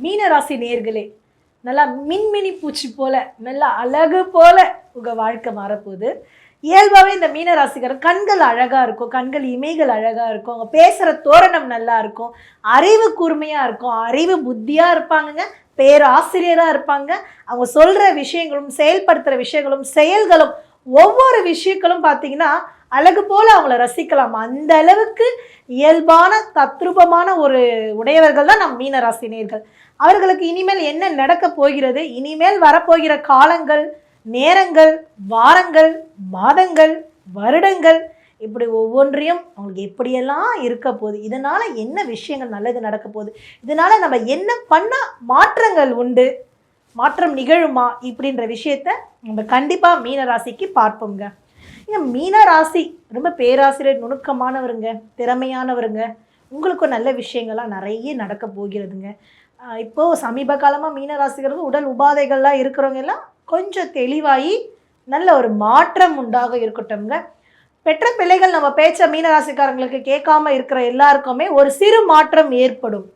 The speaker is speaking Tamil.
மீனராசி நேர்களே, நல்லா மின்மினி பூச்சி போல, நல்லா அழகு போல உங்க வாழ்க்கை மாறப்போகுது. இயல்பாவே இந்த மீனராசிக்காரர் கண்கள் அழகா இருக்கும், கண்கள் இமைகள் அழகா இருக்கும், அவங்க பேசுற தோரணம் நல்லா இருக்கும், அறிவு கூர்மையா இருக்கும், அறிவு புத்தியா இருப்பாங்கங்க, பேராசிரியரா இருப்பாங்க. அவங்க சொல்ற விஷயங்களும், செயல்படுத்துற விஷயங்களும், செயல்களும் ஒவ்வொரு விஷயங்களும் பார்த்தீங்கன்னா அழகு போல அவங்கள ரசிக்கலாம். அந்த அளவுக்கு இயல்பான தத்ரூபமான ஒரு உடையவர்கள் தான் நம் மீனராசினியர்கள். அவர்களுக்கு இனிமேல் என்ன நடக்க போகிறது, இனிமேல் வரப்போகிற காலங்கள், நேரங்கள், வாரங்கள், மாதங்கள், வருடங்கள், இப்படி ஒவ்வொன்றையும் அவங்களுக்கு எப்படியெல்லாம் இருக்க போகுது, இதனால என்ன விஷயங்கள் நல்லது நடக்க போகுது, இதனால நம்ம என்ன பண்ணா மாற்றங்கள் உண்டு, மாற்றம் நிகழுமா, இப்படின்ற விஷயத்த நம்ம கண்டிப்பா மீனராசிக்கு பார்ப்போங்க. மீனராசி ரொம்ப பேராசிரியர், நுணுக்கமானவருங்க, திறமையானவருங்க. உங்களுக்கும் நல்ல விஷயங்கள்லாம் நிறைய நடக்க போகிறதுங்க. இப்போது சமீப காலமாக மீனராசிக்கிறது உடல் உபாதைகள்லாம் இருக்கிறவங்க எல்லாம் கொஞ்சம் தெளிவாகி நல்ல ஒரு மாற்றம் உண்டாக இருக்கட்டும்ங்க. பெற்ற பிள்ளைகள் நம்ம பேச்ச மீனராசிக்காரங்களுக்கு கேட்காம இருக்கிற எல்லாருக்குமே ஒரு சிறு மாற்றம் ஏற்படும்.